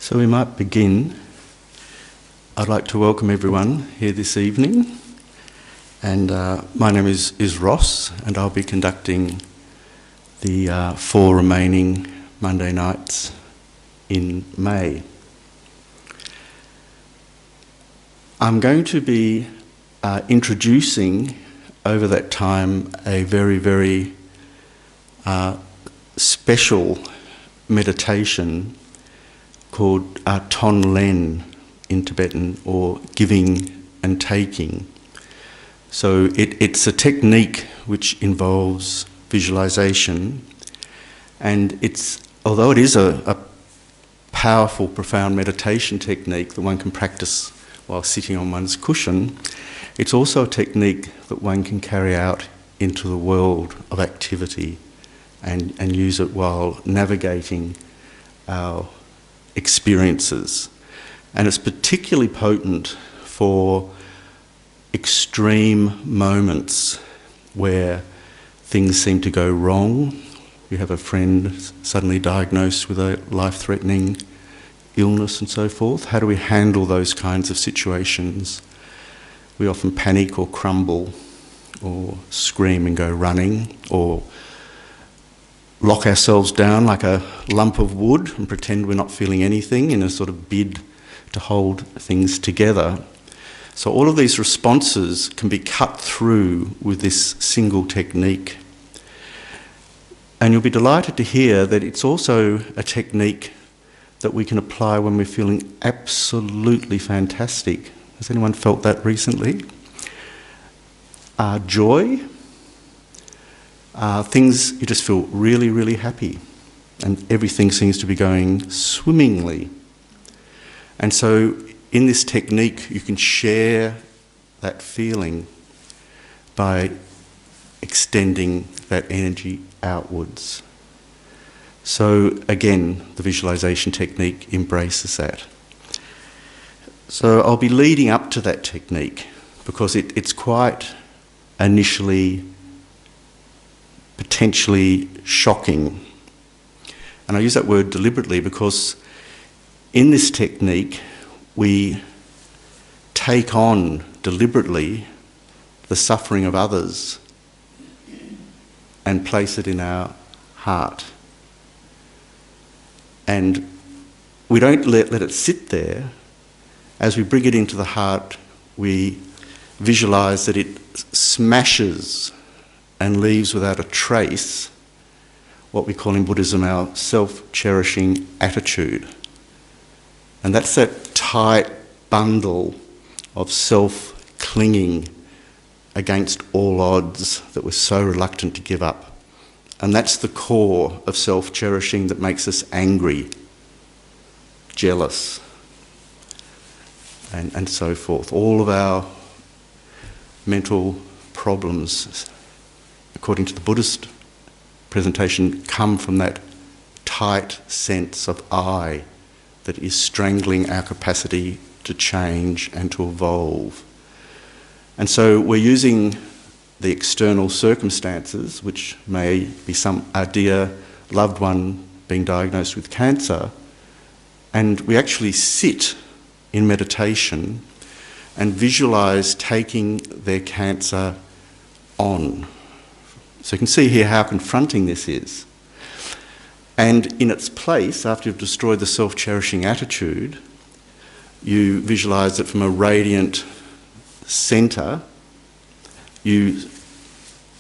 So we might begin. I'd like to welcome everyone here this evening. And my name is Ross, and I'll be conducting the 4 remaining Monday nights in May. I'm going to be introducing over that time a very, very special meditation called Ton Len in Tibetan, or giving and taking. So it's a technique which involves visualization, and although it is a powerful, profound meditation technique that one can practice while sitting on one's cushion, it's also a technique that one can carry out into the world of activity and use it while navigating our experiences. And it's particularly potent for extreme moments where things seem to go wrong. You have a friend suddenly diagnosed with a life-threatening illness and so forth. How do we handle those kinds of situations? We often panic or crumble or scream and go running, or lock ourselves down like a lump of wood and pretend we're not feeling anything in a sort of bid to hold things together. So all of these responses can be cut through with this single technique. And you'll be delighted to hear that it's also a technique that we can apply when we're feeling absolutely fantastic. Has anyone felt that recently? Joy. Things you just feel really, really happy, and everything seems to be going swimmingly. And so in this technique you can share that feeling by extending that energy outwards. So again, the visualization technique embraces that. So I'll be leading up to that technique because it's quite initially potentially shocking. And I use that word deliberately because in this technique we take on deliberately the suffering of others and place it in our heart. And we don't let it sit there. As we bring it into the heart, we visualise that it smashes and leaves without a trace what we call in Buddhism our self-cherishing attitude. And that's that tight bundle of self-clinging against all odds that we're so reluctant to give up. And that's the core of self-cherishing that makes us angry, jealous, and so forth. All of our mental problems, according to the Buddhist presentation, come from that tight sense of I that is strangling our capacity to change and to evolve. And so we're using the external circumstances, which may be a dear loved one being diagnosed with cancer, and we actually sit in meditation and visualise taking their cancer on. So you can see here how confronting this is. And in its place, after you've destroyed the self-cherishing attitude, you visualise it from a radiant centre. You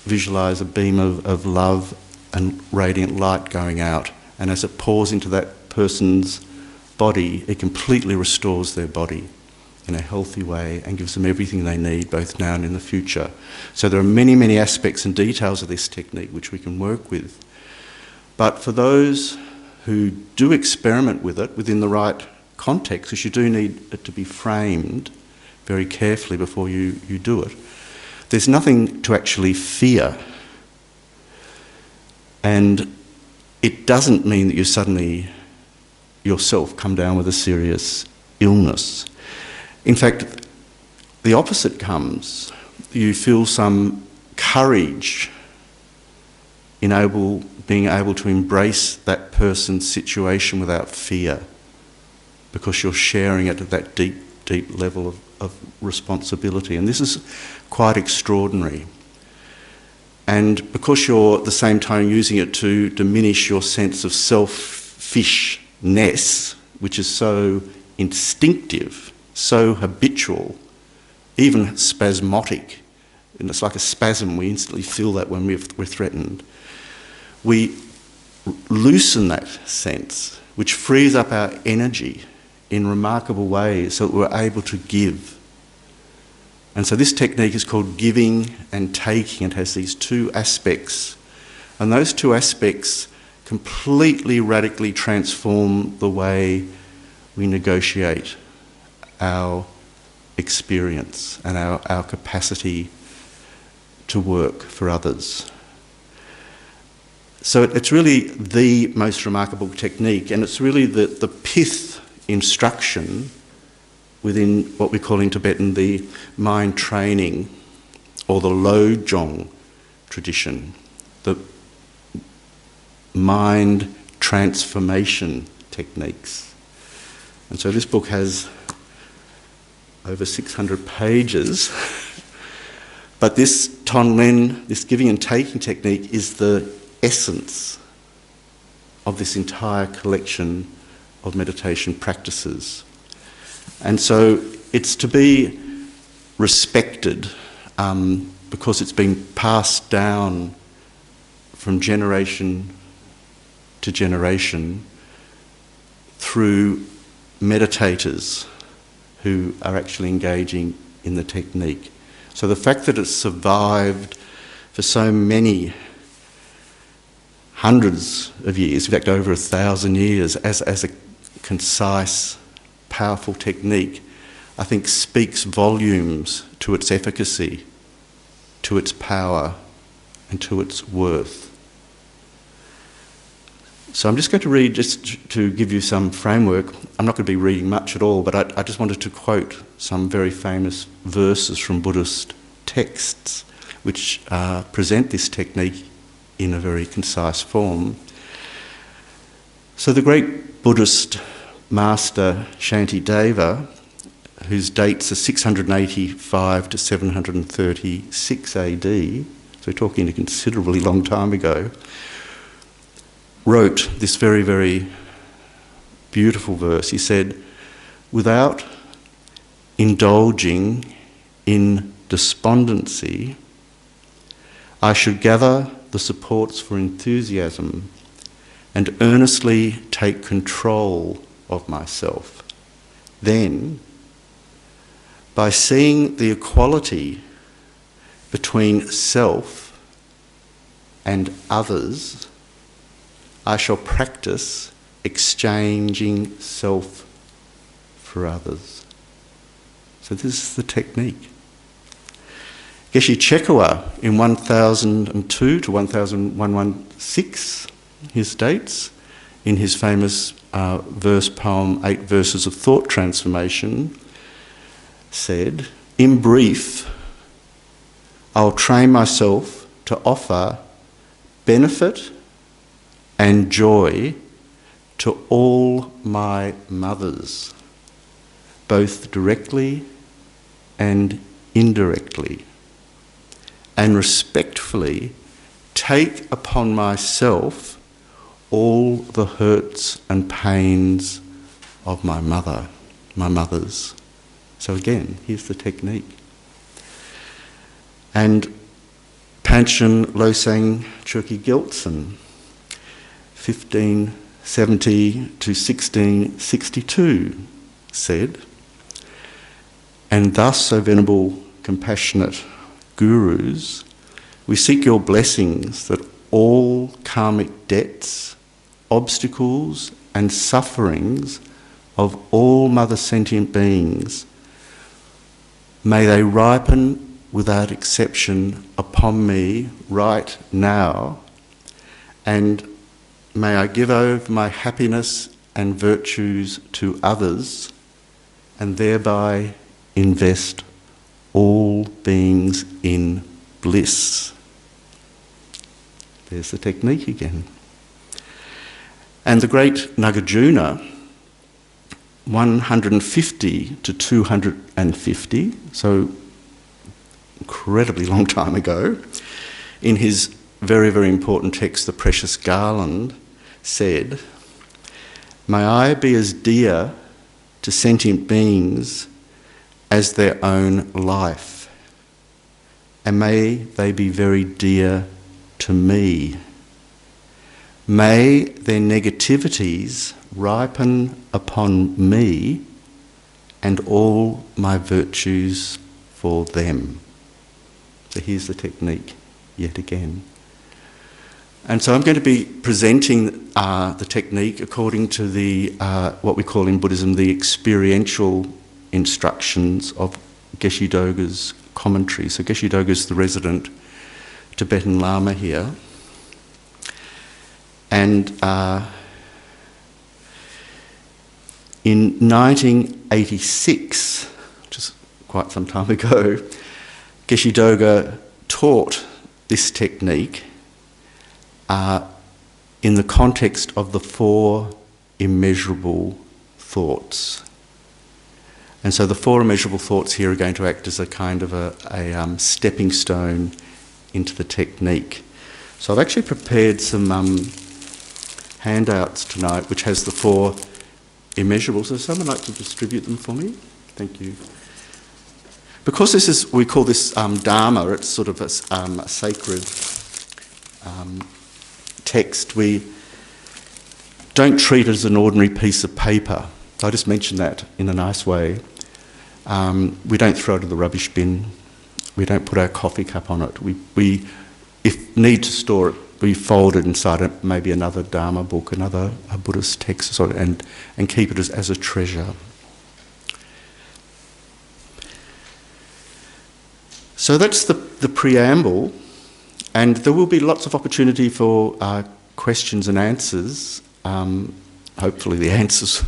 visualise a beam of love and radiant light going out. And as it pours into that person's body, it completely restores their body in a healthy way and gives them everything they need, both now and in the future. So there are many, many aspects and details of this technique which we can work with. But for those who do experiment with it within the right context, because you do need it to be framed very carefully before you do it, there's nothing to actually fear. And it doesn't mean that you suddenly yourself come down with a serious illness. In fact, the opposite comes. You feel some courage in being able to embrace that person's situation without fear. because you're sharing it at that deep, deep level of responsibility. And this is quite extraordinary. And because you're at the same time using it to diminish your sense of selfishness, which is so instinctive, so habitual, even spasmodic, and it's like a spasm, we instantly feel that when we're threatened, we loosen that sense, which frees up our energy in remarkable ways so that we're able to give. And so this technique is called giving and taking. It has these two aspects. And those two aspects completely, radically transform the way we negotiate our experience and our capacity to work for others. So it's really the most remarkable technique, and it's really the pith instruction within what we call in Tibetan the mind training, or the Lojong tradition, the mind transformation techniques. And so this book has over 600 pages, but this Tonlen, this giving and taking technique, is the essence of this entire collection of meditation practices. And so it's to be respected because it's been passed down from generation to generation through meditators who are actually engaging in the technique. So the fact that it's survived for so many hundreds of years, in fact over 1,000 years, as a concise, powerful technique, I think speaks volumes to its efficacy, to its power, and to its worth. So I'm just going to read, just to give you some framework. I'm not going to be reading much at all, but I just wanted to quote some very famous verses from Buddhist texts which present this technique in a very concise form. So the great Buddhist master Shantideva, whose dates are 685 to 736 AD, so we're talking a considerably long time ago, wrote this very, very beautiful verse. He said, "Without indulging in despondency, I should gather the supports for enthusiasm and earnestly take control of myself. Then, by seeing the equality between self and others, I shall practice exchanging self for others." So this is the technique. Geshe Chekwa in 1002 to 1116, his dates, in his famous verse poem, 8 Verses of Thought Transformation, said, "In brief, I'll train myself to offer benefit and joy to all my mothers, both directly and indirectly, and respectfully take upon myself all the hurts and pains of my mothers." So again, here's the technique. And Panchen Losang Chökyi Gyaltsen, 1570 to 1662, said, "And thus, O venerable, compassionate gurus, we seek your blessings that all karmic debts, obstacles and sufferings of all mother sentient beings, may they ripen without exception upon me right now, and may I give over my happiness and virtues to others, and thereby invest all beings in bliss." There's the technique again. And the great Nagarjuna 150 to 250, so incredibly long time ago, in his very, very important text, The Precious Garland, said, "May I be as dear to sentient beings as their own life, and may they be very dear to me. May their negativities ripen upon me and all my virtues for them." So here's the technique yet again. And so I'm going to be presenting the technique according to the what we call in Buddhism the experiential instructions of Geshe Doga's commentary. So Geshe Doga is the resident Tibetan Lama here. And in 1986, which is quite some time ago, Geshe Doga taught this technique in the context of the 4 immeasurable thoughts. And so the 4 immeasurable thoughts here are going to act as a kind of a stepping stone into the technique. So I've actually prepared some handouts tonight which has the 4 immeasurables. So someone like to distribute them for me? Thank you. Because this is, we call this Dharma, it's sort of a sacred text, we don't treat it as an ordinary piece of paper. I just mention that in a nice way. We don't throw it in the rubbish bin. We don't put our coffee cup on it. We if need to store it, we fold it inside it, maybe another Dharma book, another Buddhist text, and keep it as a treasure. So that's the preamble, and there will be lots of opportunity for questions and answers, hopefully the answers.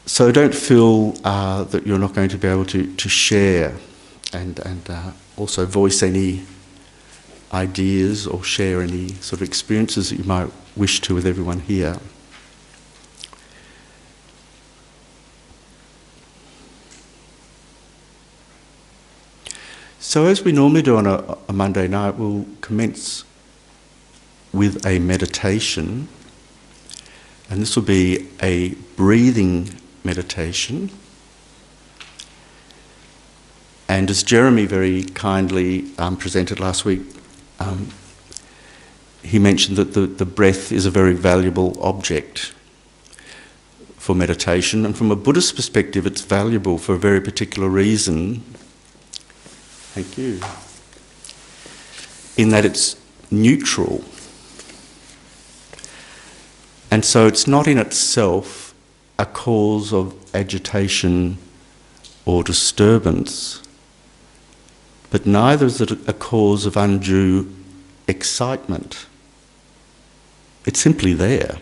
So don't feel that you're not going to be able to share and also voice any ideas or share any sort of experiences that you might wish to with everyone here. So as we normally do on a Monday night, we'll commence with a meditation, and this will be a breathing meditation. And as Jeremy very kindly presented last week, he mentioned that the breath is a very valuable object for meditation, and from a Buddhist perspective it's valuable for a very particular reason. Thank you. In that it's neutral. And so it's not in itself a cause of agitation or disturbance, but neither is it a cause of undue excitement. It's simply there.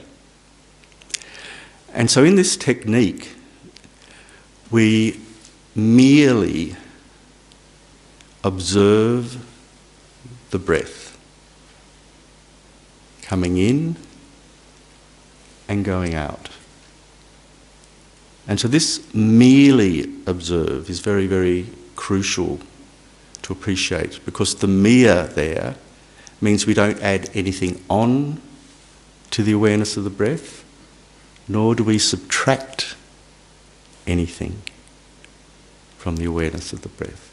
And so in this technique, we merely observe the breath coming in and going out. And so this merely observe is very, very crucial to appreciate, because the mere there means we don't add anything on to the awareness of the breath, nor do we subtract anything from the awareness of the breath.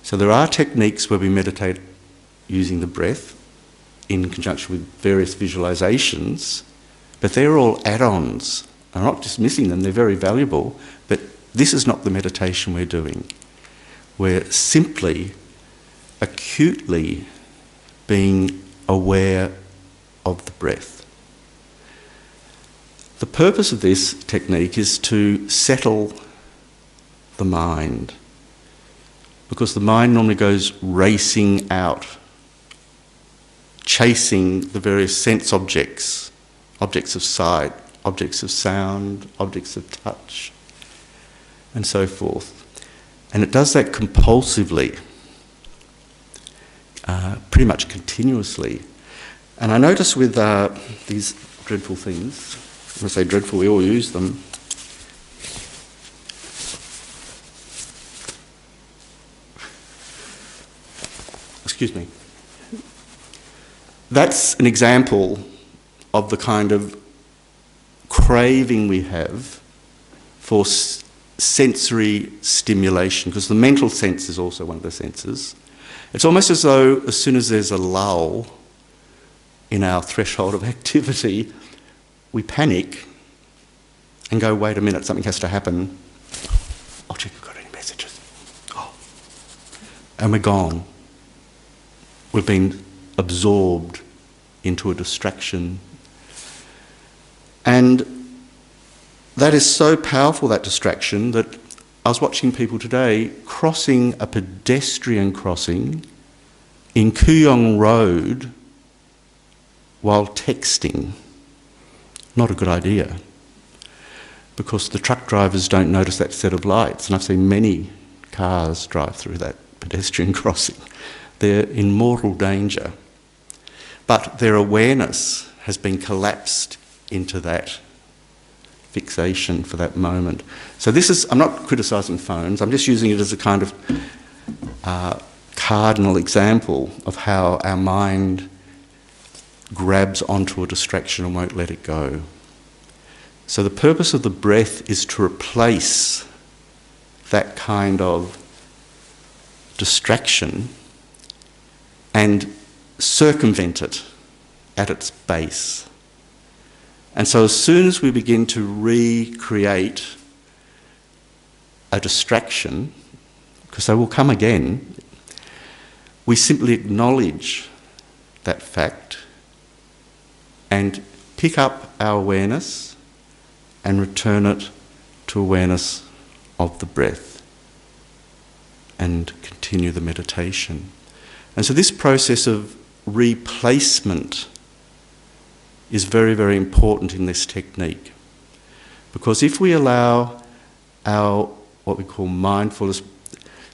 So there are techniques where we meditate using the breath in conjunction with various visualizations, but they're all add-ons. I'm not dismissing them, they're very valuable, but this is not the meditation we're doing. We're simply acutely being aware of the breath. The purpose of this technique is to settle the mind, because the mind normally goes racing out, chasing the various sense objects, objects of sight, objects of sound, objects of touch, and so forth. And it does that compulsively, pretty much continuously. And I notice with these dreadful things, when I say dreadful, we all use them, excuse me. That's an example of the kind of craving we have for sensory stimulation, because the mental sense is also one of the senses. It's almost as though as soon as there's a lull in our threshold of activity, we panic and go, wait a minute, something has to happen. I'll check if I've got any messages. Oh. And we're gone. We've been absorbed into a distraction. And that is so powerful, that distraction, that I was watching people today crossing a pedestrian crossing in Kooyong Road while texting. Not a good idea, because the truck drivers don't notice that set of lights, and I've seen many cars drive through that pedestrian crossing. They're in mortal danger. But their awareness has been collapsed into that fixation for that moment. So this is, I'm not criticising phones, I'm just using it as a kind of cardinal example of how our mind grabs onto a distraction and won't let it go. So the purpose of the breath is to replace that kind of distraction and circumvent it at its base. And so as soon as we begin to recreate a distraction, because they will come again, we simply acknowledge that fact and pick up our awareness and return it to awareness of the breath and continue the meditation. And so this process of replacement is very, very important in this technique, because if we allow our, what we call mindfulness,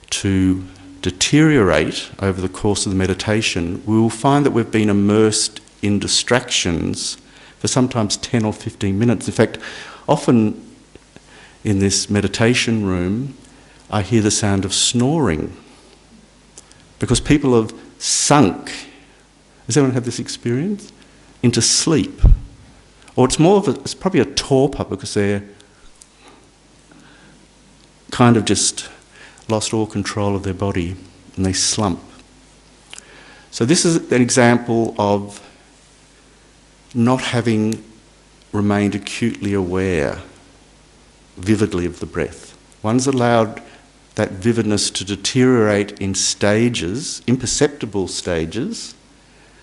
to deteriorate over the course of the meditation, we will find that we've been immersed in distractions for sometimes 10 or 15 minutes. In fact, often in this meditation room, I hear the sound of snoring, because people have sunk, has anyone had this experience? Into sleep. Or it's more of it's probably a torpor, because they're kind of just lost all control of their body and they slump. So this is an example of not having remained acutely aware, vividly, of the breath. One's allowed that vividness to deteriorate in stages, imperceptible stages,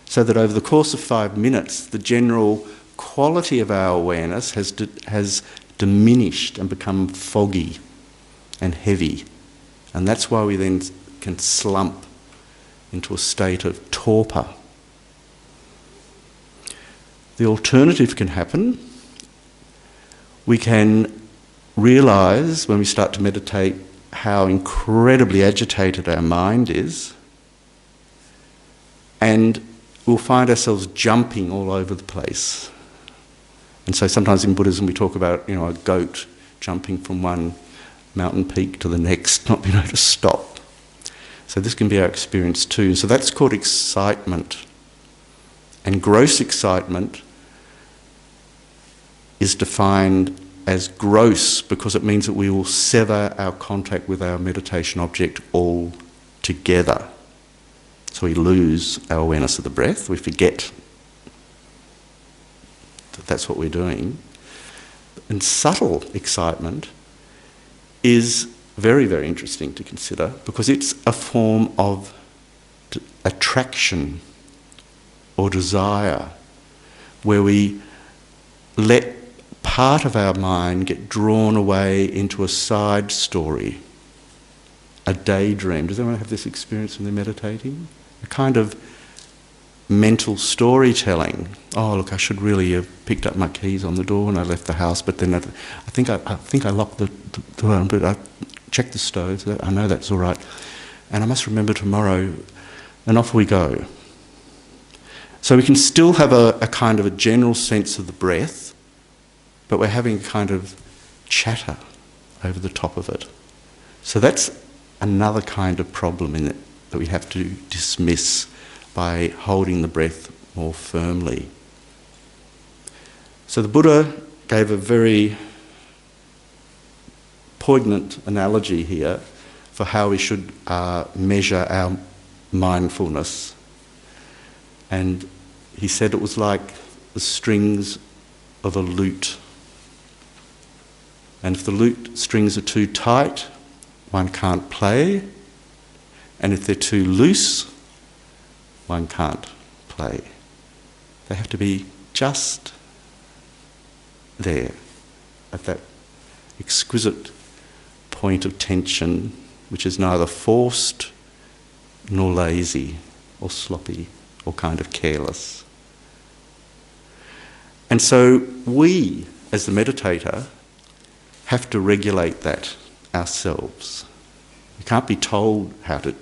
so that over the course of 5 minutes, the general quality of our awareness has diminished and become foggy and heavy. And that's why we then can slump into a state of torpor. The alternative can happen. We can realise when we start to meditate how incredibly agitated our mind is, and we'll find ourselves jumping all over the place. And so sometimes in Buddhism we talk about, a goat jumping from one mountain peak to the next, not being able to stop. So this can be our experience too. So that's called excitement. And gross excitement is defined as gross because it means that we will sever our contact with our meditation object altogether. So we lose our awareness of the breath, we forget that that's what we're doing. And subtle excitement is very, very interesting to consider, because it's a form of attraction or desire, where we let part of our mind get drawn away into a side story, a daydream. Does anyone have this experience when they're meditating? A kind of mental storytelling. Oh, look, I should really have picked up my keys on the door when I left the house, but then I think I locked the door, but I checked the stove, so I know that's all right. And I must remember tomorrow, and off we go. So we can still have a kind of a general sense of the breath, but we're having a kind of chatter over the top of it. So that's another kind of problem in it. that we have to dismiss by holding the breath more firmly. So the Buddha gave a very poignant analogy here for how we should measure our mindfulness. And he said it was like the strings of a lute. And if the lute strings are too tight, one can't play. And if they're too loose, one can't play. They have to be just there, at that exquisite point of tension, which is neither forced nor lazy or sloppy or kind of careless. And so we, as the meditator, have to regulate that ourselves. You can't be told how to.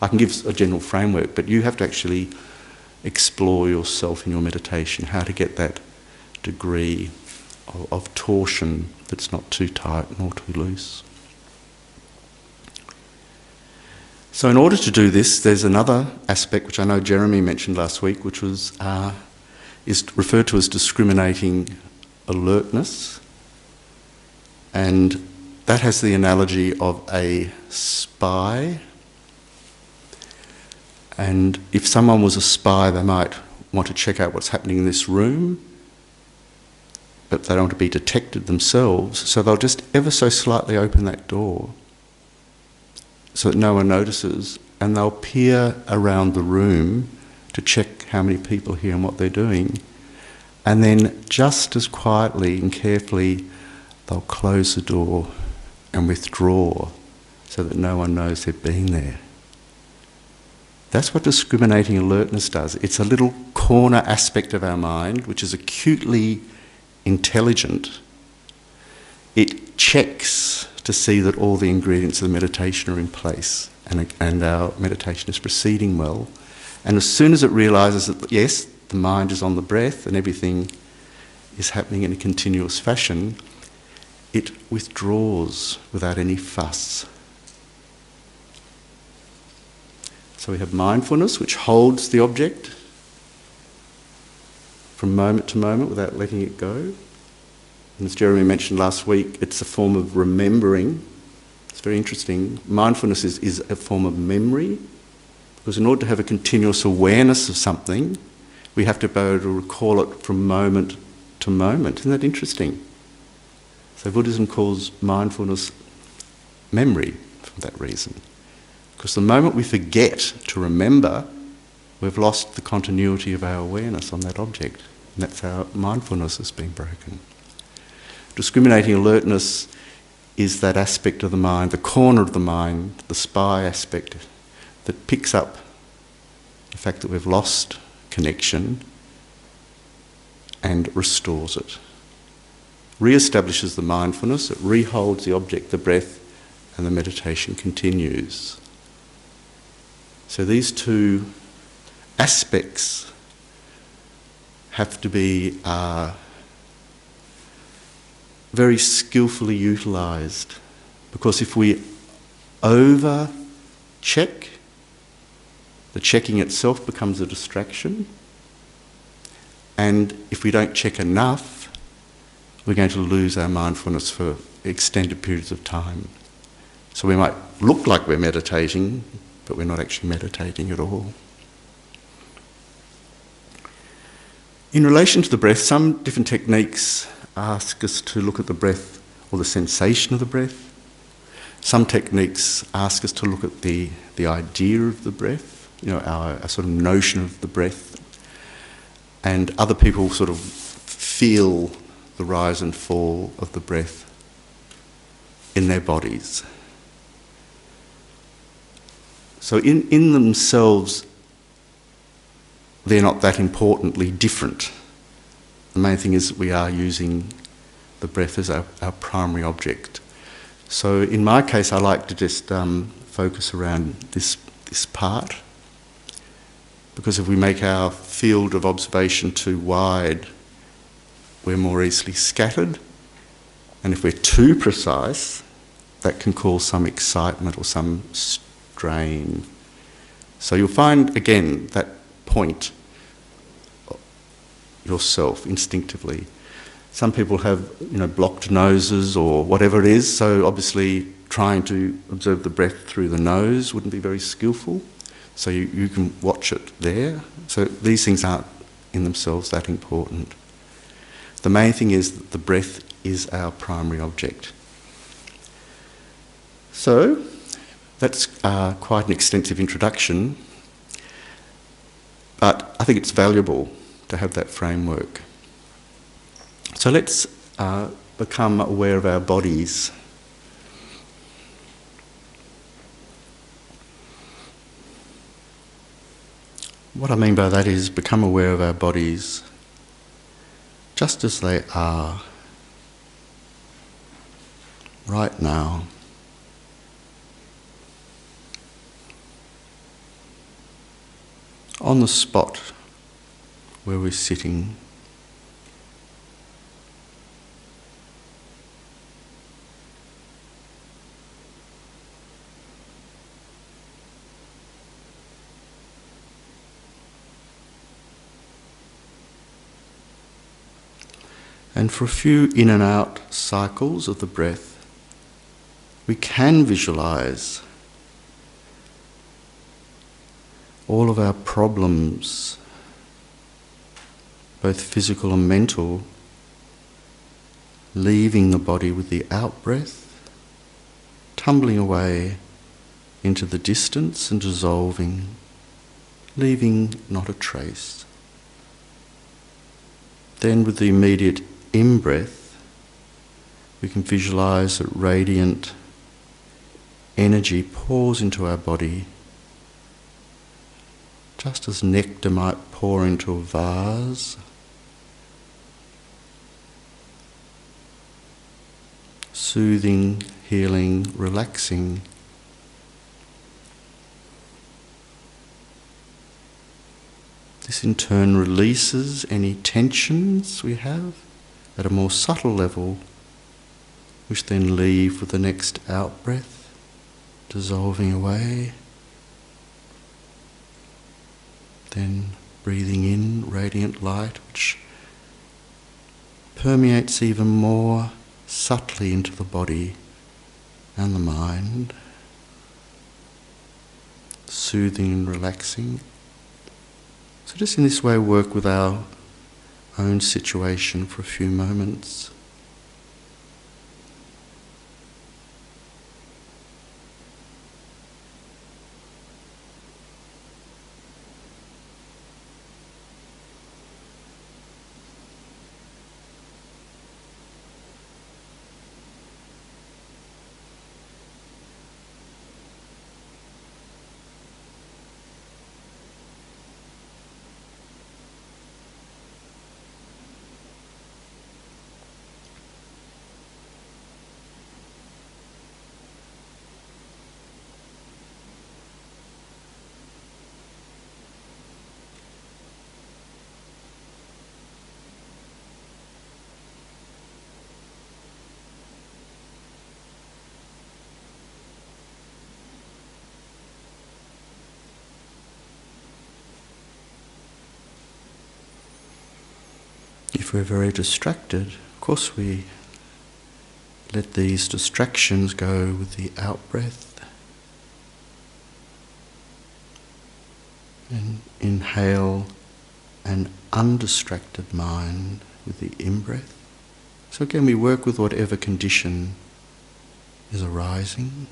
I can give a general framework, but you have to actually explore yourself in your meditation, how to get that degree of torsion that's not too tight nor too loose. So in order to do this, there's another aspect which I know Jeremy mentioned last week, which was is referred to as discriminating alertness. And that has the analogy of a spy. And if someone was a spy, they might want to check out what's happening in this room, but they don't want to be detected themselves, so they'll just ever so slightly open that door so that no one notices, and they'll peer around the room to check how many people are here and what they're doing. And then just as quietly and carefully, they'll close the door and withdraw so that no one knows they've been there. That's what discriminating alertness does. It's a little corner aspect of our mind which is acutely intelligent. It checks to see that all the ingredients of the meditation are in place and our meditation is proceeding well. And as soon as it realises that, yes, the mind is on the breath and everything is happening in a continuous fashion, it withdraws without any fuss. So we have mindfulness, which holds the object from moment to moment without letting it go. And as Jeremy mentioned last week, it's a form of remembering. It's very interesting. Mindfulness is a form of memory, because in order to have a continuous awareness of something, we have to be able to recall it from moment to moment. Isn't that interesting? So Buddhism calls mindfulness memory for that reason. Because the moment we forget to remember, we've lost the continuity of our awareness on that object. And that's how mindfulness has been broken. Discriminating alertness is that aspect of the mind, the corner of the mind, the spy aspect, that picks up the fact that we've lost connection and restores it. Re-establishes the mindfulness, it reholds the object, the breath, and the meditation continues. So these two aspects have to be very skillfully utilised, because if we over-check, the checking itself becomes a distraction, and if we don't check enough, we're going to lose our mindfulness for extended periods of time. So we might look like we're meditating, but we're not actually meditating at all. In relation to the breath, some different techniques ask us to look at the breath or the sensation of the breath. Some techniques ask us to look at the idea of the breath, our sort of notion of the breath. And other people sort of feel the rise and fall of the breath in their bodies. So in themselves, they're not that importantly different. The main thing is that we are using the breath as our primary object. So in my case, I like to just focus around this part, because if we make our field of observation too wide, we're more easily scattered. And if we're too precise, that can cause some excitement or some strain. So you'll find, again, that point yourself instinctively. Some people have, blocked noses or whatever it is, so obviously trying to observe the breath through the nose wouldn't be very skillful. So you can watch it there. So these things aren't in themselves that important. The main thing is that the breath is our primary object. So that's quite an extensive introduction, but I think it's valuable to have that framework. So let's become aware of our bodies. What I mean by that is become aware of our bodies just as they are right now. On the spot where we're sitting. And for a few in and out cycles of the breath, we can visualize all of our problems, both physical and mental, leaving the body with the out-breath, tumbling away into the distance and dissolving, leaving not a trace. Then with the immediate in-breath, we can visualize that radiant energy pours into our body, just as nectar might pour into a vase. Soothing, healing, relaxing. This in turn releases any tensions we have at a more subtle level, which then leave with the next out-breath, dissolving away. Then breathing in radiant light, which permeates even more subtly into the body and the mind, soothing and relaxing. So just in this way work with our own situation for a few moments. If we're very distracted, of course we let these distractions go with the out-breath. And inhale an undistracted mind with the in-breath. So again, we work with whatever condition is arising.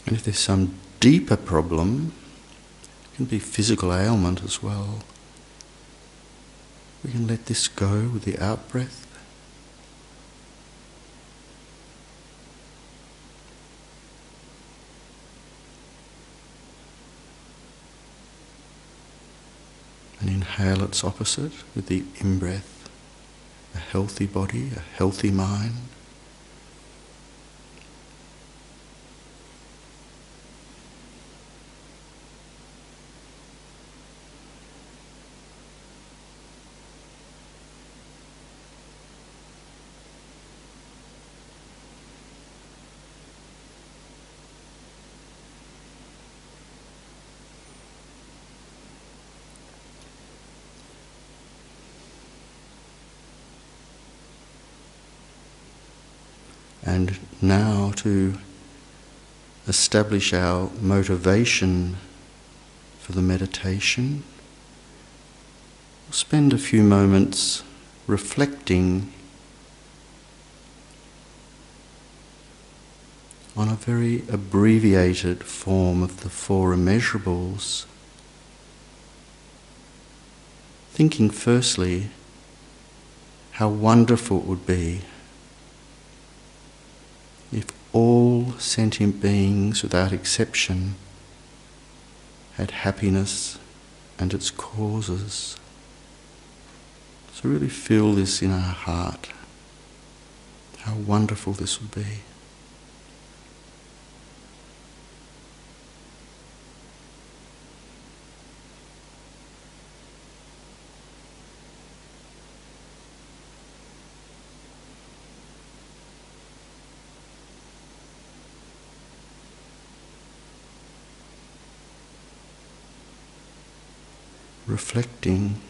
And if there's some deeper problem, it can be physical ailment as well, we can let this go with the out-breath. And inhale its opposite with the in-breath, a healthy body, a healthy mind. And now to establish our motivation for the meditation, we'll spend a few moments reflecting on a very abbreviated form of the four immeasurables, thinking firstly how wonderful it would be if all sentient beings, without exception, had happiness and its causes. So really feel this in our heart, how wonderful this would be. Reflecting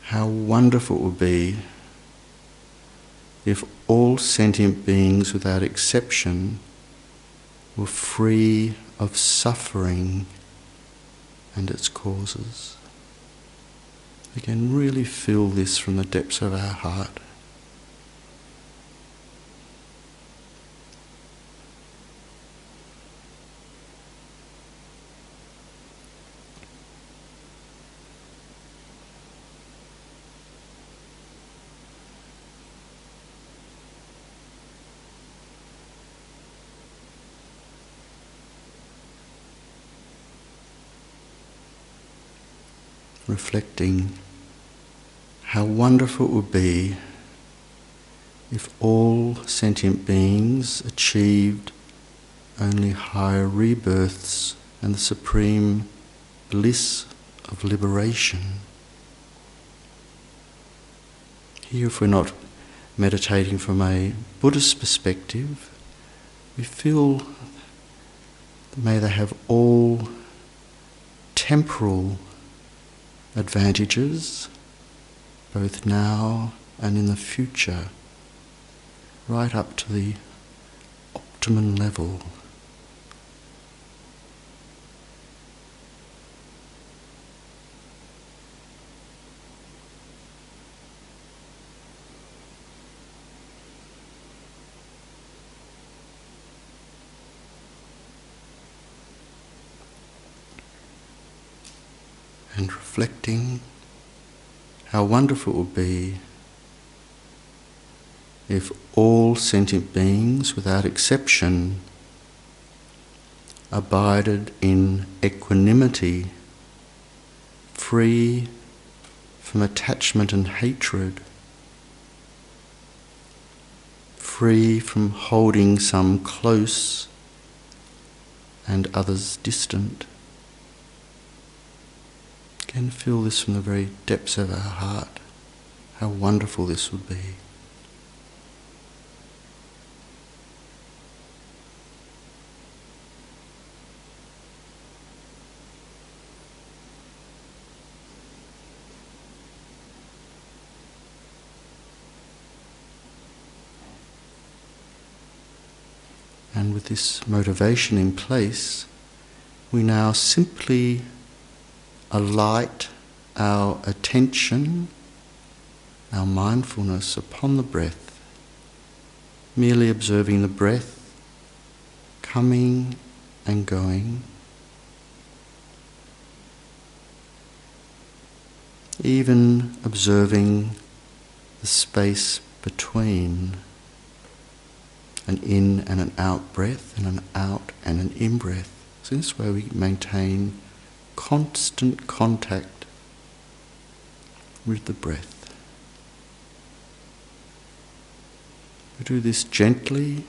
how wonderful it would be if all sentient beings without exception were free of suffering and its causes. Again, really feel this from the depths of our heart. Reflecting how wonderful it would be if all sentient beings achieved only higher rebirths and the supreme bliss of liberation. Here, if we're not meditating from a Buddhist perspective, we feel that may they have all temporal advantages, both now and in the future, right up to the optimum level. And reflecting how wonderful it would be if all sentient beings, without exception, abided in equanimity, free from attachment and hatred, free from holding some close and others distant. Again, feel this from the very depths of our heart, how wonderful this would be. And with this motivation in place, we now simply alight our attention, our mindfulness upon the breath, merely observing the breath coming and going, even observing the space between an in and an out breath and an out and an in breath. So in this way we maintain constant contact with the breath. We do this gently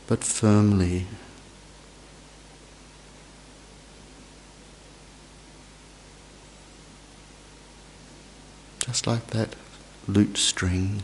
but firmly. Just like that lute string.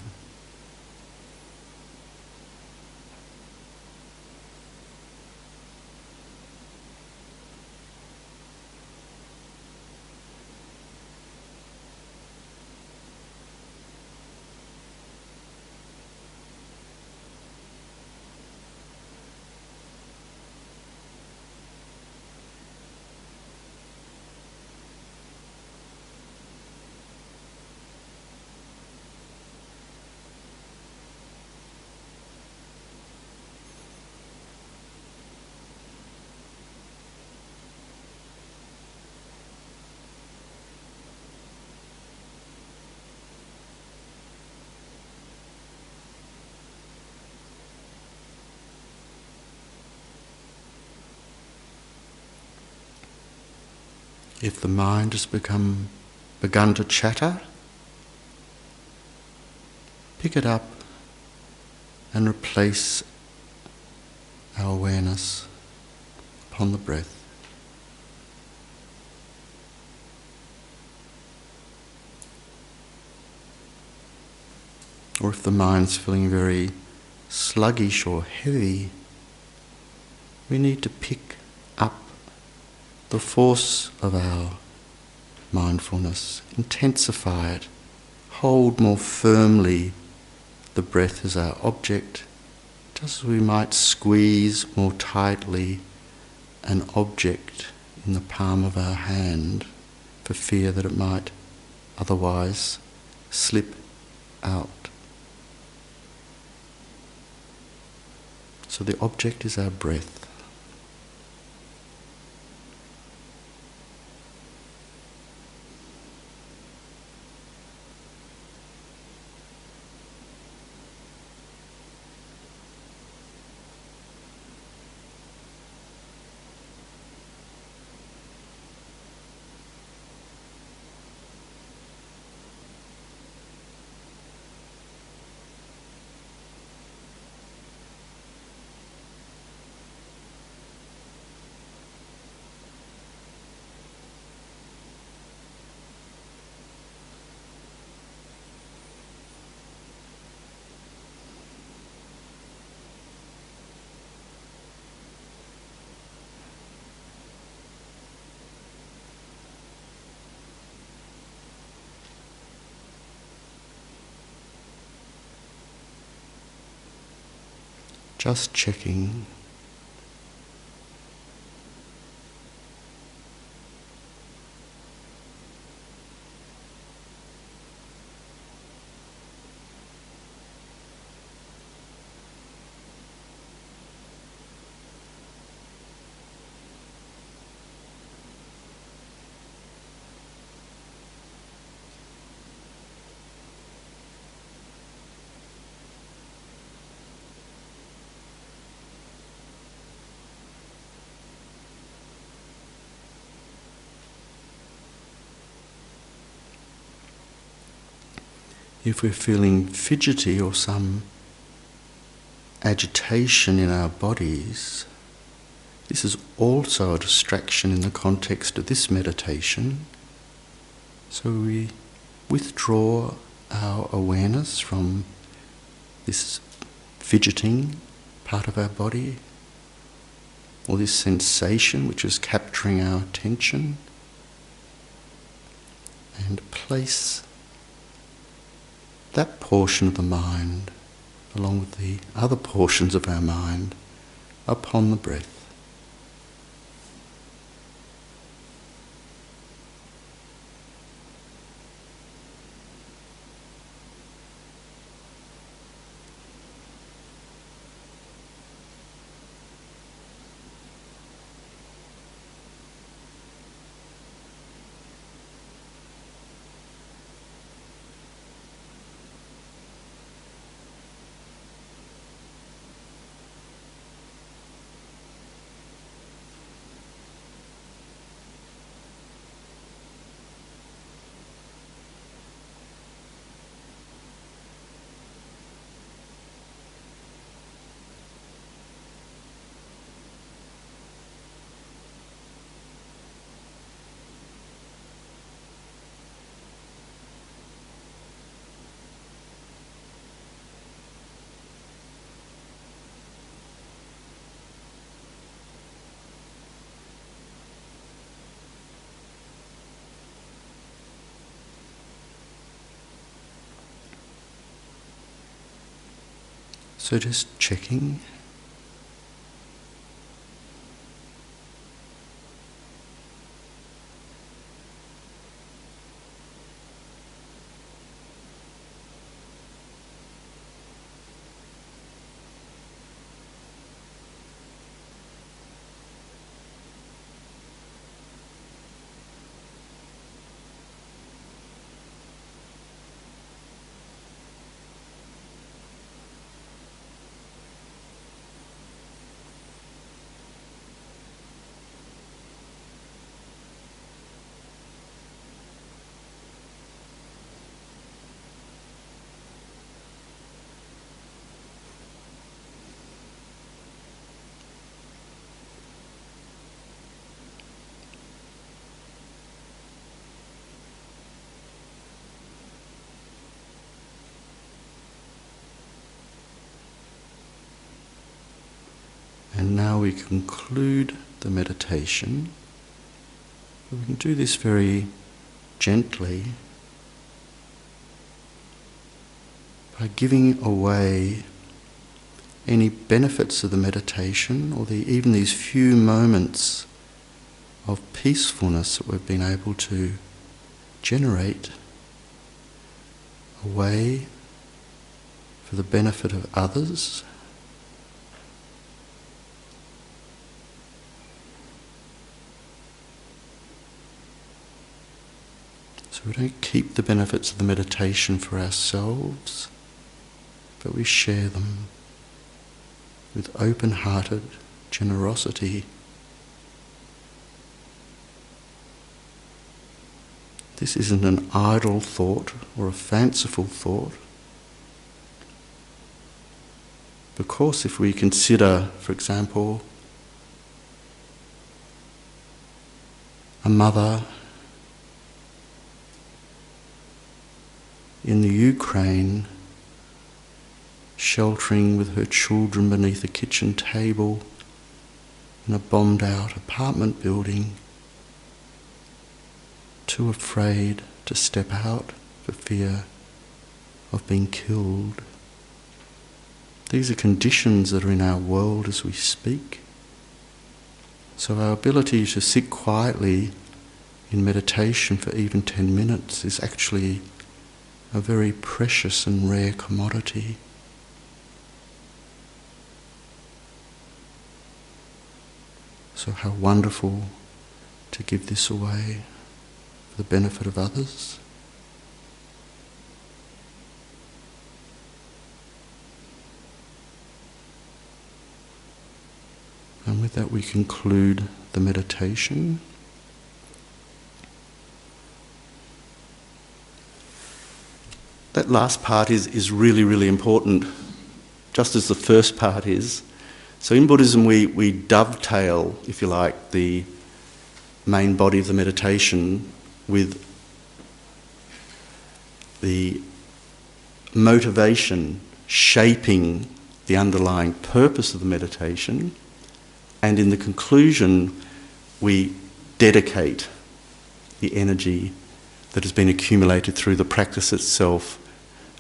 If the mind has begun to chatter, pick it up and replace our awareness upon the breath. Or if the mind's feeling very sluggish or heavy, we need to pick up the force of our mindfulness, intensify it, hold more firmly the breath as our object, just as we might squeeze more tightly an object in the palm of our hand for fear that it might otherwise slip out. So the object is our breath. Just checking. If we're feeling fidgety or some agitation in our bodies, this is also a distraction in the context of this meditation. So we withdraw our awareness from this fidgeting part of our body, or this sensation which is capturing our attention, and place that portion of the mind, along with the other portions of our mind, upon the breath. So just checking. And now we conclude the meditation. We can do this very gently by giving away any benefits of the meditation or even these few moments of peacefulness that we've been able to generate away for the benefit of others. So we don't keep the benefits of the meditation for ourselves, but we share them with open-hearted generosity. This isn't an idle thought or a fanciful thought. Because if we consider, for example, a mother in the Ukraine sheltering with her children beneath a kitchen table in a bombed-out apartment building, too afraid to step out for fear of being killed. These are conditions that are in our world as we speak. So our ability to sit quietly in meditation for even 10 minutes is actually a very precious and rare commodity. So how wonderful to give this away for the benefit of others. And with that we conclude the meditation. That last part is really, really important, just as the first part is. So in Buddhism we dovetail, if you like, the main body of the meditation with the motivation shaping the underlying purpose of the meditation, and in the conclusion we dedicate the energy that has been accumulated through the practice itself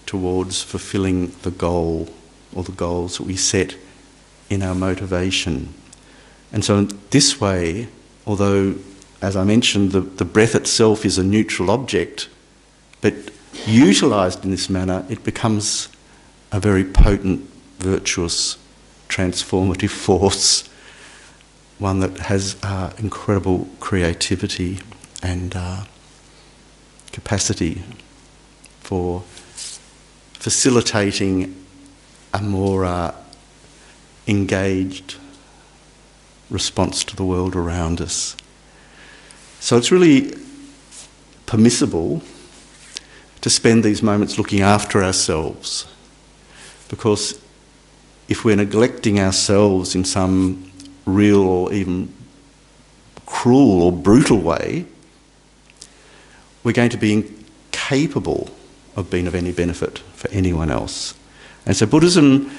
towards fulfilling the goal or the goals that we set in our motivation. And so this way, although, as I mentioned, the breath itself is a neutral object, but utilised in this manner, it becomes a very potent, virtuous, transformative force, one that has incredible creativity and capacity for facilitating a more engaged response to the world around us. So it's really permissible to spend these moments looking after ourselves, because if we're neglecting ourselves in some real or even cruel or brutal way, we're going to be incapable of being of any benefit for anyone else. And so Buddhism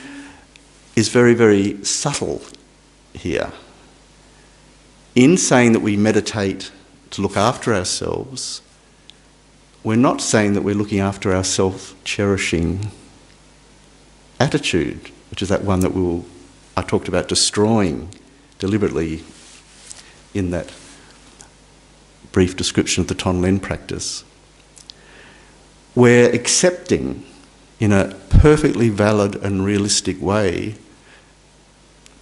is very, very subtle here. In saying that we meditate to look after ourselves, we're not saying that we're looking after our self-cherishing attitude. which is that one that I talked about destroying deliberately in that brief description of the Tonlen practice. We're accepting in a perfectly valid and realistic way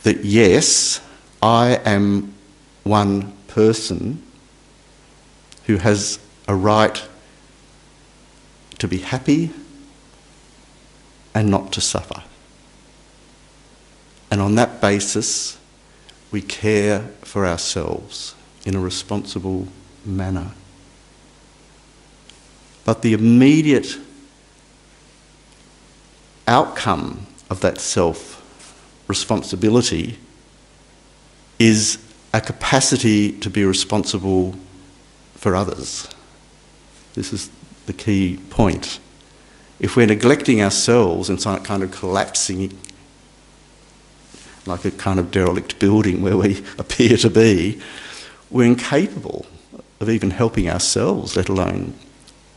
that yes, I am one person who has a right to be happy and not to suffer. And on that basis, we care for ourselves in a responsible manner. But the immediate outcome of that self-responsibility is a capacity to be responsible for others. This is the key point. If we're neglecting ourselves and kind of collapsing like a kind of derelict building where we appear to be, we're incapable of even helping ourselves, let alone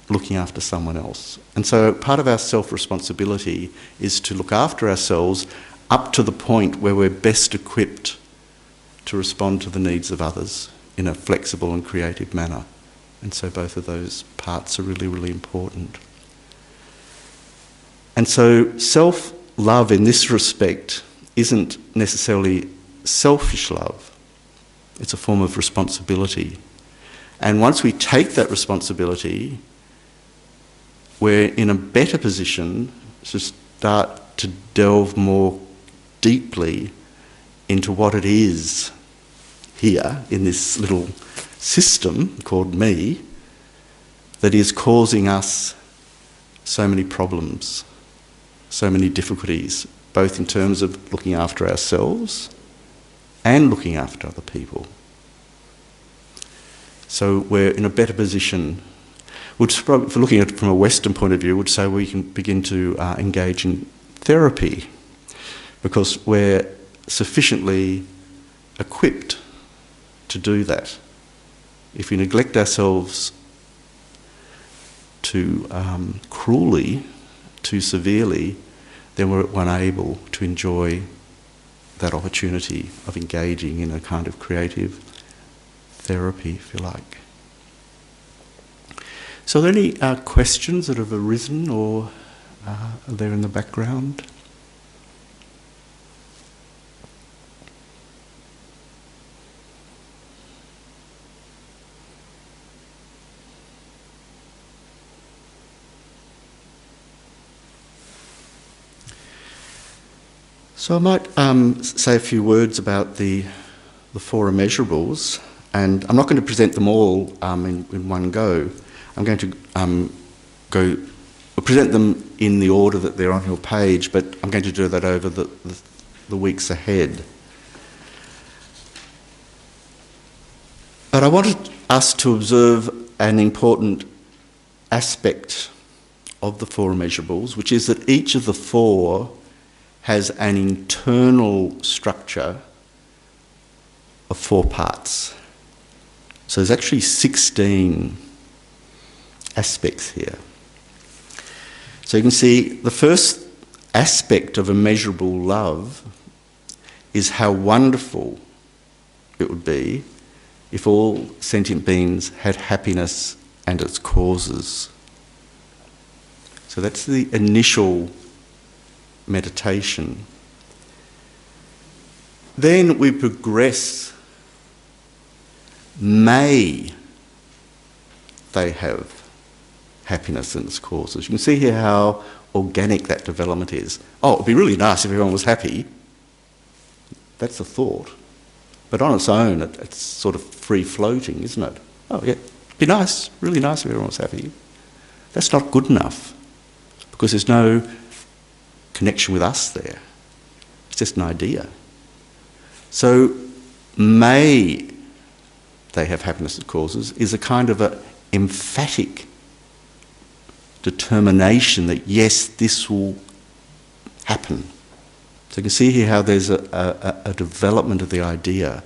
looking after someone else. And so part of our self-responsibility is to look after ourselves up to the point where we're best equipped to respond to the needs of others in a flexible and creative manner. And so both of those parts are really, really important. And so self-love in this respect isn't necessarily selfish love. It's a form of responsibility. And once we take that responsibility, we're in a better position to start to delve more deeply into what it is here in this little system called me that is causing us so many problems, so many difficulties, both in terms of looking after ourselves and looking after other people. So we're in a better position. If we're looking at it from a Western point of view, would say we can begin to engage in therapy because we're sufficiently equipped to do that. If we neglect ourselves too cruelly, too severely, then we're unable to enjoy that opportunity of engaging in a kind of creative therapy, if you like. So are there any questions that have arisen or are there in the background? So I might say a few words about the four immeasurables, and I'm not going to present them all in one go. I'm going to present them in the order that they're on your page, but I'm going to do that over the weeks ahead. But I wanted us to observe an important aspect of the four immeasurables, which is that each of the four has an internal structure of 4 parts. So there's actually 16 aspects here. So you can see the first aspect of immeasurable love is how wonderful it would be if all sentient beings had happiness and its causes. So that's the initial meditation. Then we progress. May they have happiness and its causes. You can see here how organic that development is. Oh, it'd be really nice if everyone was happy. That's a thought. But on its own, it's sort of free-floating, isn't it? Oh, yeah, it'd be nice, really nice if everyone was happy. That's not good enough because there's no connection with us there. It's just an idea. So, may they have happiness that causes is a kind of an emphatic determination that yes, this will happen. So you can see here how there's a development of the idea.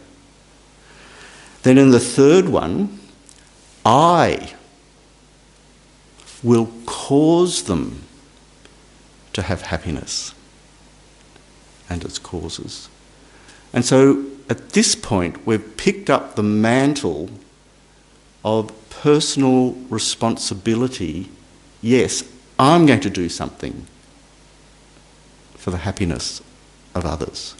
Then in the third one, I will cause them to have happiness. and its causes. And so at this point, we've picked up the mantle of personal responsibility. Yes, I'm going to do something for the happiness of others.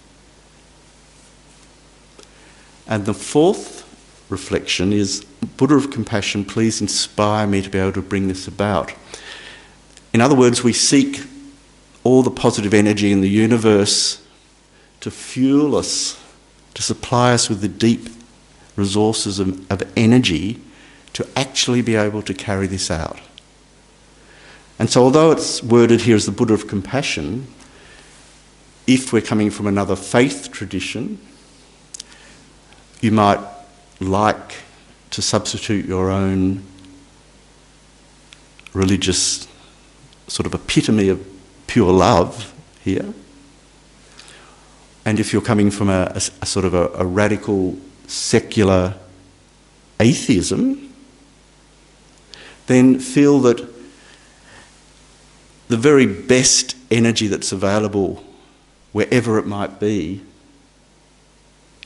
And the fourth reflection is, Buddha of compassion, please inspire me to be able to bring this about. In other words, we seek all the positive energy in the universe to fuel us, to supply us with the deep resources of energy to actually be able to carry this out. And so although it's worded here as the Buddha of compassion, if we're coming from another faith tradition, you might like to substitute your own religious sort of epitome of pure love here. And if you're coming from a sort of a radical secular atheism, then feel that the very best energy that's available, wherever it might be,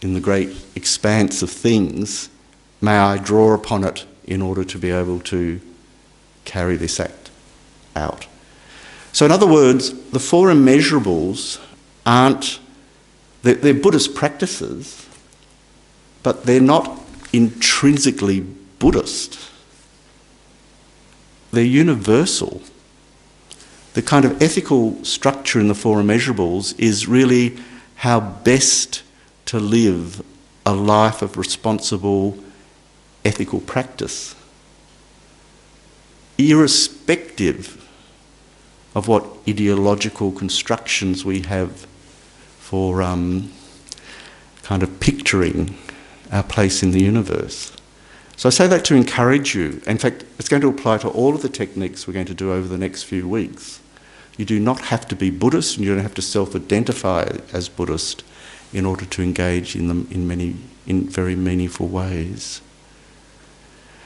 in the great expanse of things, may I draw upon it in order to be able to carry this act out. So in other words, the four immeasurables aren't, they're Buddhist practices, but they're not intrinsically Buddhist. They're universal. The kind of ethical structure in the four immeasurables is really how best to live a life of responsible ethical practice, irrespective of what ideological constructions we have for kind of picturing our place in the universe. So I say that to encourage you. In fact, it's going to apply to all of the techniques we're going to do over the next few weeks. You do not have to be Buddhist, and you don't have to self-identify as Buddhist in order to engage in them in very meaningful ways.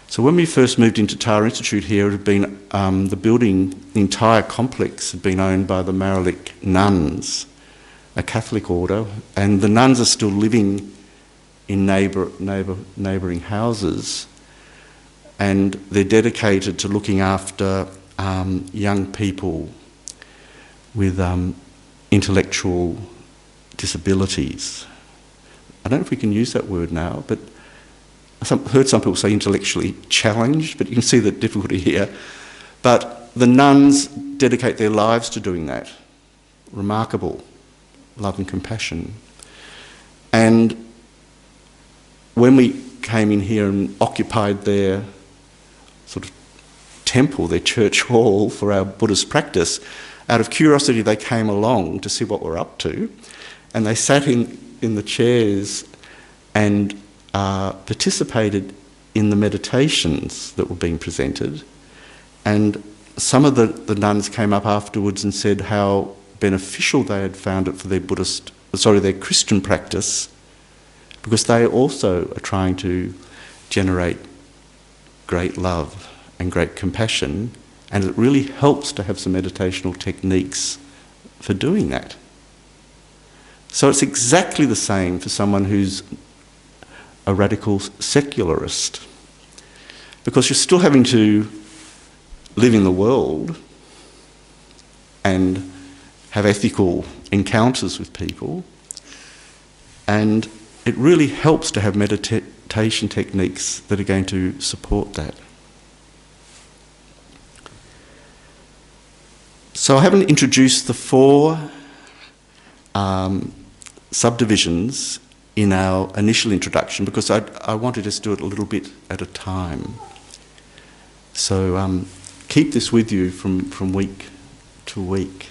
So when we first moved into Tara Institute here, it had been the building, the entire complex had been owned by the Maralik nuns, a Catholic order, and the nuns are still living in neighbouring houses, and they're dedicated to looking after young people with intellectual disabilities. I don't know if we can use that word now, but I've heard some people say intellectually challenged, but you can see the difficulty here. But the nuns dedicate their lives to doing that. Remarkable love and compassion. And when we came in here and occupied their sort of temple, their church hall for our Buddhist practice, out of curiosity they came along to see what we're up to, and they sat in the chairs and participated in the meditations that were being presented. And some of the nuns came up afterwards and said how beneficial they had found it for their Christian practice, because they also are trying to generate great love and great compassion, and it really helps to have some meditational techniques for doing that. So it's exactly the same for someone who's a radical secularist, because you're still having to live in the world and have ethical encounters with people, and it really helps to have meditation techniques that are going to support that. So I haven't introduced the four subdivisions in our initial introduction because I wanted us to do it a little bit at a time. So keep this with you from week to week.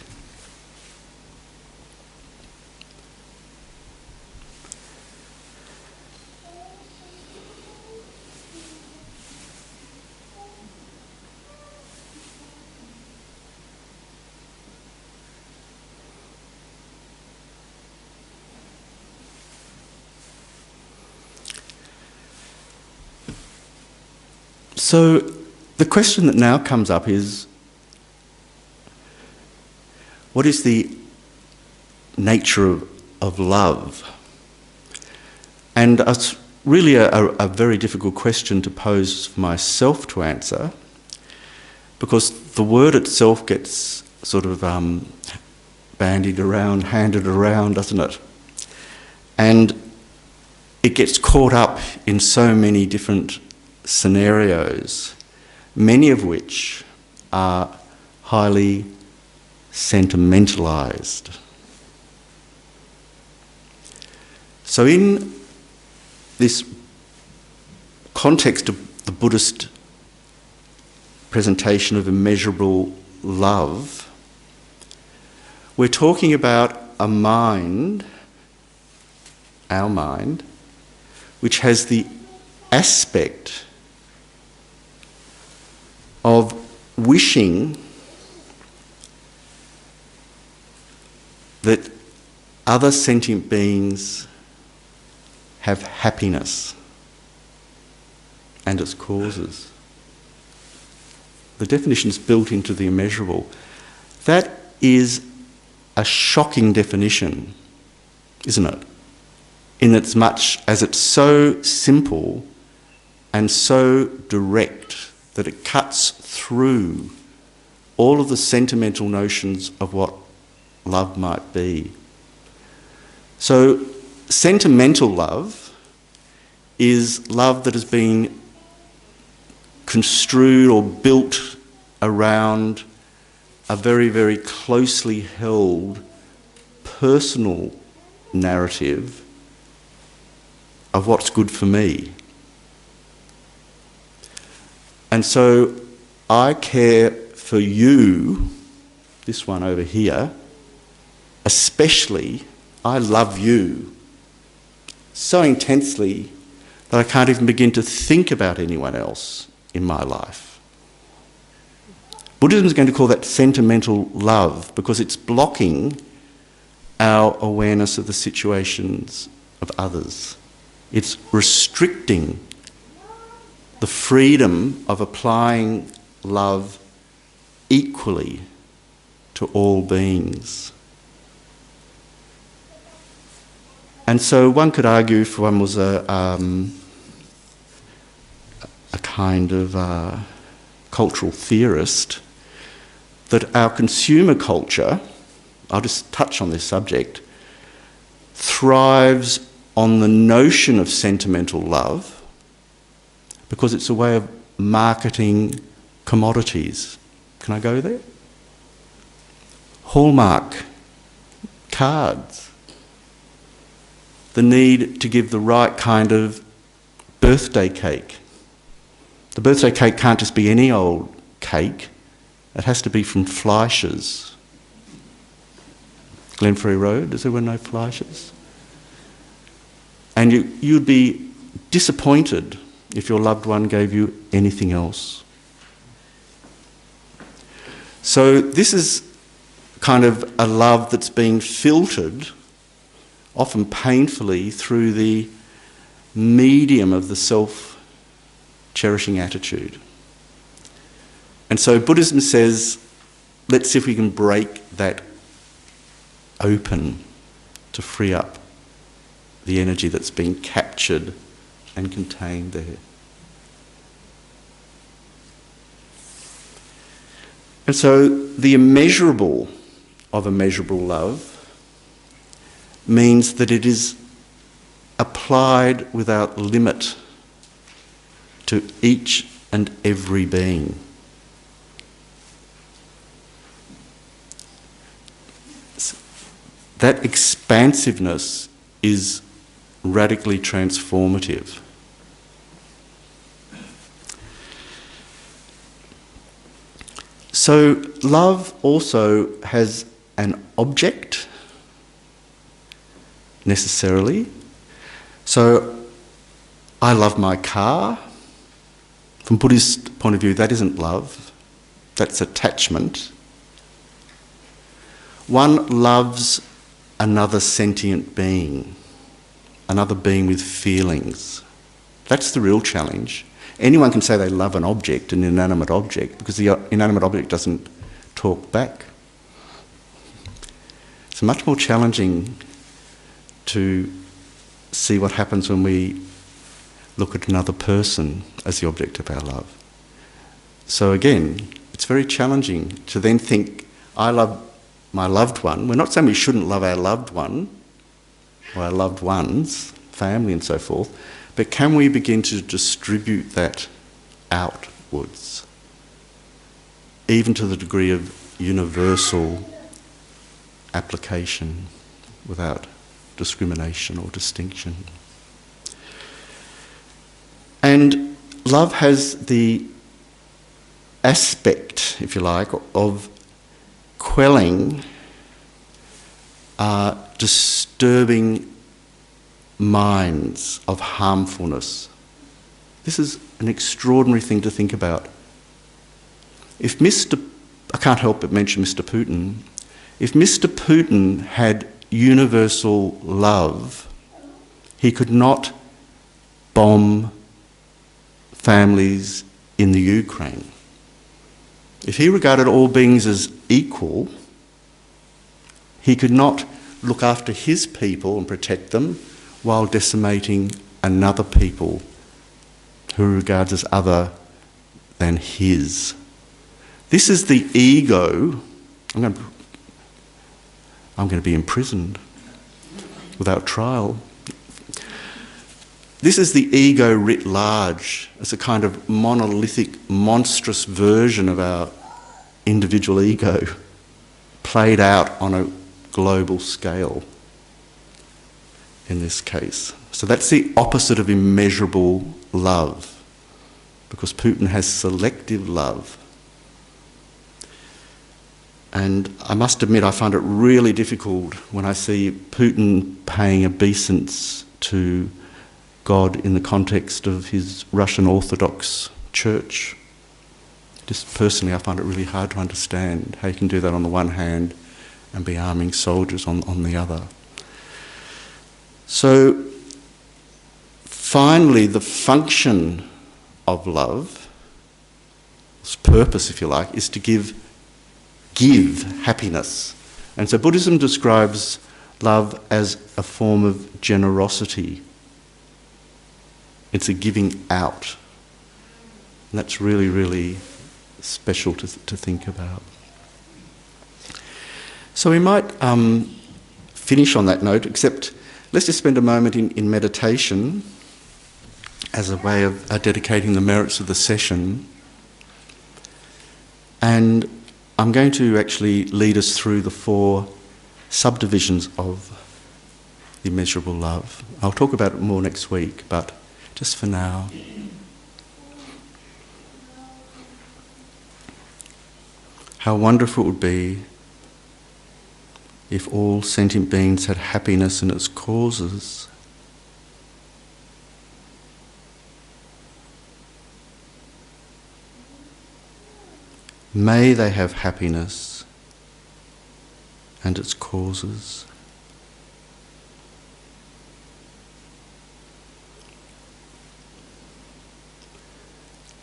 So the question that now comes up is, what is the nature of love. And it's really a very difficult question to pose for myself to answer, because the word itself gets sort of bandied around, handed around, doesn't it? And it gets caught up in so many different scenarios, many of which are highly sentimentalised. So in this context of the Buddhist presentation of immeasurable love, we're talking about a mind, our mind, which has the aspect of wishing that other sentient beings have happiness and its causes. The definition is built into the immeasurable. That is a shocking definition, isn't it? In as much as it's so simple and so direct that it cuts through all of the sentimental notions of what love might be. So, sentimental love is love that has been construed or built around a very, very closely held personal narrative of what's good for me. And so I care for you, this one over here, especially. I love you so intensely that I can't even begin to think about anyone else in my life. Buddhism is going to call that sentimental love because it's blocking our awareness of the situations of others. It's restricting the freedom of applying love equally to all beings. And so one could argue, if one was a kind of cultural theorist, that our consumer culture, I'll just touch on this subject, thrives on the notion of sentimental love because it's a way of marketing commodities. Can I go there? Hallmark cards. The need to give the right kind of birthday cake. The birthday cake can't just be any old cake. It has to be from Fleisch's. Glenferrie Road, does everyone know Fleisch's? And you'd be disappointed if your loved one gave you anything else. So this is kind of a love that's being filtered, often painfully, through the medium of the self-cherishing attitude. And so Buddhism says, let's see if we can break that open to free up the energy that's been captured and contained there. And so the immeasurable of immeasurable love means that it is applied without limit to each and every being. That expansiveness is radically transformative. So love also has an object, necessarily. So I love my car. From Buddhist point of view, that isn't love, that's attachment. One loves another sentient being, another being with feelings. That's the real challenge. Anyone can say they love an object, an inanimate object, because the inanimate object doesn't talk back. It's much more challenging to see what happens when we look at another person as the object of our love. So again, it's very challenging to then think, I love my loved one. We're not saying we shouldn't love our loved one, or our loved ones, family and so forth, but can we begin to distribute that outwards, even to the degree of universal application without discrimination or distinction? And love has the aspect, if you like, of quelling disturbing minds of harmfulness. This is an extraordinary thing to think about. If I can't help but mention Mr. Putin, if Mr. Putin had universal love, he could not bomb families in the Ukraine. If he regarded all beings as equal, he could not look after his people and protect them while decimating another people who he regards as other than his. This is the ego. I'm going to be imprisoned without trial. This is the ego writ large. It's a kind of monolithic, monstrous version of our individual ego, played out on a global scale in this case. So that's the opposite of immeasurable love, because Putin has selective love. And I must admit, I find it really difficult when I see Putin paying obeisance to God in the context of his Russian Orthodox Church. Just personally, I find it really hard to understand how you can do that on the one hand and be arming soldiers on the other. So, finally, the function of love, its purpose, if you like, is to give happiness. And so Buddhism describes love as a form of generosity. It's a giving out. And that's really, really special to think about. So we might finish on that note, except let's just spend a moment in meditation as a way of dedicating the merits of the session. And I'm going to actually lead us through the 4 subdivisions of the immeasurable love. I'll talk about it more next week, but just for now. How wonderful it would be if all sentient beings had happiness in its causes. May they have happiness and its causes.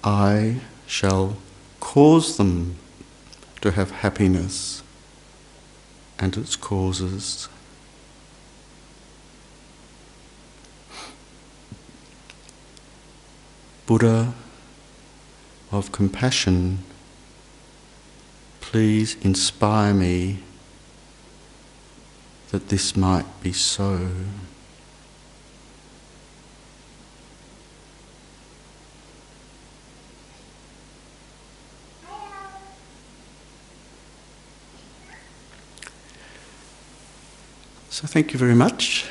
I shall cause them to have happiness and its causes. Buddha of compassion, please inspire me that this might be so. So thank you very much.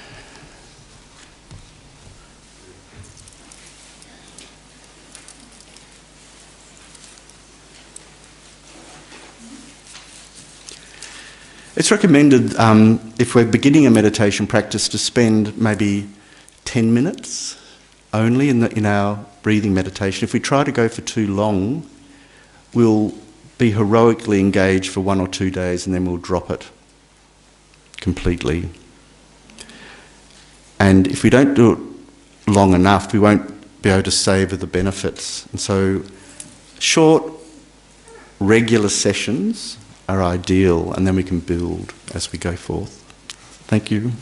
It's recommended, if we're beginning a meditation practice, to spend maybe 10 minutes only in our breathing meditation. If we try to go for too long, we'll be heroically engaged for 1 or 2 days and then we'll drop it completely. And if we don't do it long enough, we won't be able to savour the benefits. And so short, regular sessions our ideal, and then we can build as we go forth. Thank you.